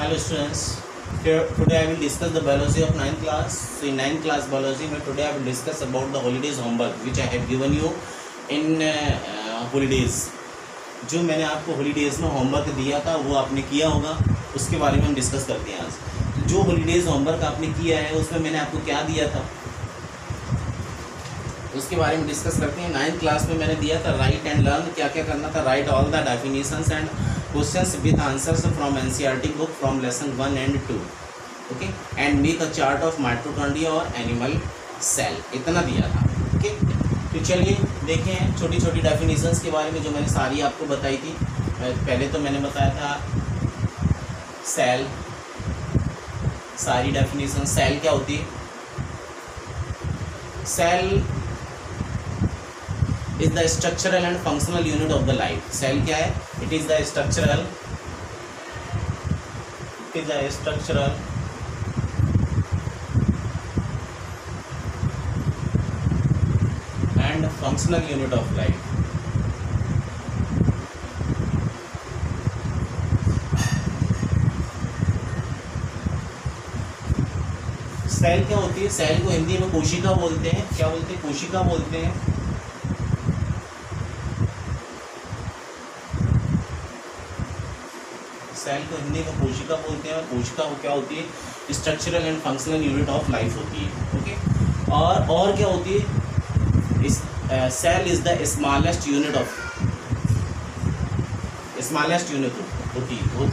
Hello students, today I will discuss the biology of 9th class. So in 9th class biology, today I will discuss about the holidays homework which I have given you in holidays. जो मैंने आपको holidays में homework दिया था वो आपने किया होगा, उसके बारे में हम डिस्कस करते हैं आज। जो हॉलीडेज़ होमवर्क आपने किया है उसमें मैंने आपको क्या दिया था उसके बारे में डिस्कस करते हैं। 9th क्लास में मैंने दिया था राइट एंड लर्न, क्या क्या करना था, right all the definitions and questions with answers from NCERT book from lesson 1 and 2, okay, and make a chart of mitochondria और एनिमल सेल, इतना दिया था। ओके, तो चलिए देखें छोटी छोटी डेफिनेशंस के बारे में जो मैंने सारी आपको बताई थी। पहले तो मैंने बताया था सेल, सारी डेफिनेशन। सेल क्या होती है? Cell is the structural and functional unit of the life. Cell क्या है? It is the structural and functional unit of life. Cell क्या होती है? सेल को हिंदी में कोशिका बोलते हैं। क्या बोलते हैं? कोशिका बोलते हैं। सेल को हिंदी में कोशिका बोलते हैं और कोशिका क्या होती है? Structural and functional unit of life होती है। ओके, और क्या होती है? Cell is the smallest unit होती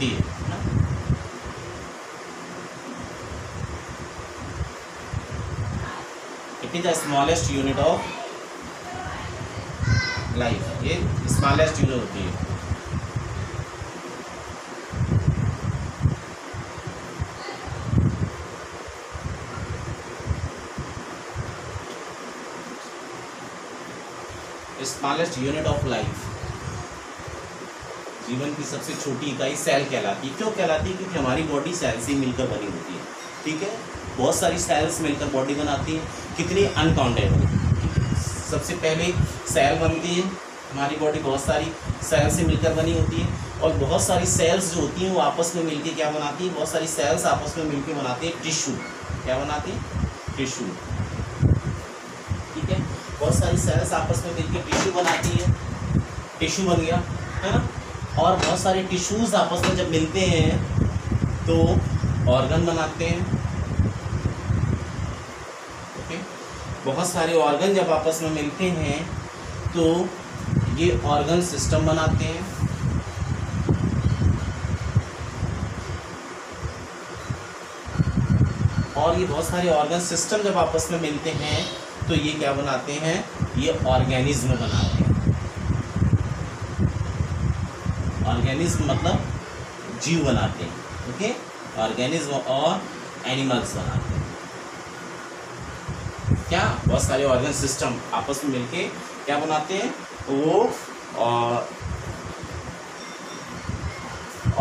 है। It is the smallest unit of life, ये स्मॉलेस्ट यूनिट होती है। स्मॉलेस्ट यूनिट ऑफ लाइफ, जीवन की सबसे छोटी इकाई सेल कहलाती है। क्यों कहलाती है? क्योंकि हमारी बॉडी सेल से मिलकर बनी होती है। ठीक है, बहुत सारी सेल्स मिलकर बॉडी बनाती है। कितनी? अनकाउंटेबल। सबसे पहले सेल बनती है, हमारी बॉडी बहुत सारी सेल से मिलकर बनी होती है और बहुत सारी सेल्स जो होती हैं वो आपस में मिलकर क्या बनाती है? बहुत सारी सेल्स आपस में मिलकर बनाती है टिश्यू। क्या बनाती है? टिश्यू। ठीक है, बहुत सारी सेल्स आपस में मिलकर टिश्यू बनाती है, टिश्यू बन गया, है ना। और बहुत सारे टिश्यूज आपस में जब मिलते हैं तो ऑर्गन बनाते हैं। ओके, बहुत सारे ऑर्गन जब आपस में मिलते हैं तो ये ऑर्गन सिस्टम बनाते हैं। और ये बहुत सारे ऑर्गन सिस्टम जब आपस में मिलते हैं तो ये क्या बनाते हैं? ये ऑर्गेनिज्म बनाते हैं। ऑर्गेनिज्म मतलब जीव बनाते हैं। ओके, ऑर्गेनिज्म और एनिमल्स बनाते हैं। क्या? बहुत सारे ऑर्गन सिस्टम आपस में मिलके क्या बनाते हैं? वो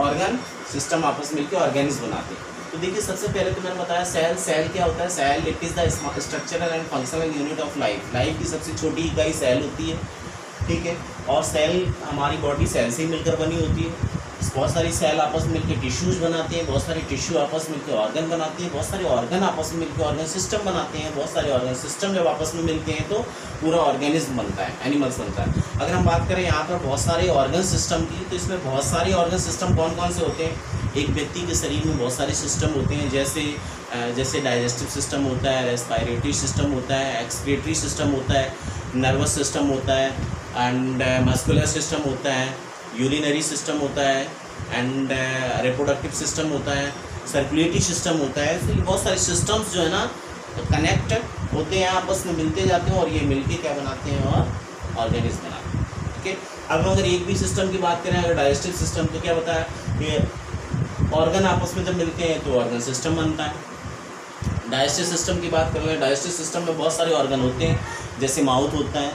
ऑर्गन सिस्टम आपस में मिलके ऑर्गेनिज्म बनाते हैं। तो देखिए सबसे पहले तो मैंने बताया सेल क्या होता है? Cell it is the structural and functional unit of life. Life की सबसे छोटी इकाई सेल होती है। ठीक है, और सेल, हमारी बॉडी सेल से ही मिलकर बनी होती है। बहुत सारी सेल आपस में मिलकर टिश्यूज बनाते हैं, बहुत सारे टिश्यू आपस में मिलकर ऑर्गन बनाते हैं, बहुत सारे ऑर्गन आपस में मिलकर ऑर्गन सिस्टम बनाते हैं। बहुत सारे ऑर्गन सिस्टम जब आपस में मिलते हैं तो पूरा ऑर्गेनिज्म बनता है, एनिमल्स बनता है। अगर हम बात करें यहाँ पर बहुत सारे ऑर्गन सिस्टम की, तो इसमें बहुत सारे ऑर्गन सिस्टम कौन कौन से होते हैं? एक व्यक्ति के शरीर में बहुत सारे सिस्टम होते हैं, जैसे डाइजेस्टिव सिस्टम होता है, रेस्पिरेटरी सिस्टम होता है, एक्सक्रीटरी सिस्टम होता है, नर्वस सिस्टम होता है, एंड मस्कुलर सिस्टम होता है, यूरिनरी सिस्टम होता है, एंड रिप्रोडक्टिव सिस्टम होता है, सर्कुलेटरी सिस्टम होता है। तो बहुत सारे सिस्टम्स जो है ना कनेक्ट होते हैं, आपस में मिलते जाते हैं और ये मिलके क्या बनाते हैं? और ऑर्गेनिज्म बनाते हैं। ठीक है, अब अगर एक भी सिस्टम की बात करें, अगर डाइजेस्टिव सिस्टम, तो क्या बताया कि ऑर्गन आपस में जब मिलते हैं तो ऑर्गन सिस्टम बनता है। डाइजेस्टिव सिस्टम की बात करें, डाइजेस्टिव सिस्टम में बहुत सारे ऑर्गन होते हैं, जैसे माउथ होता है,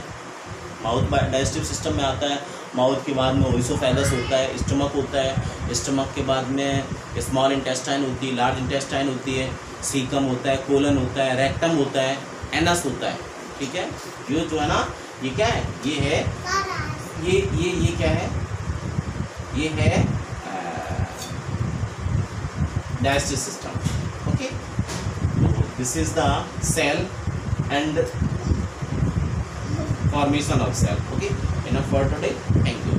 माउथ डाइजेस्टिव सिस्टम में आता है। माउथ के बाद में ओइसोफेगस होता है, स्टमक होता है, स्टमक के बाद में स्मॉल इंटेस्टाइन होती है, लार्ज इंटेस्टाइन होती है, सीकम होता है, कोलन होता है, रेक्टम होता है, एनस होता है। ठीक है, ये जो है ना, ये क्या है? ये है, ये क्या है? ये है digestive system. Okay, so this is the cell and formation of cell. Okay, enough for today. Thank you.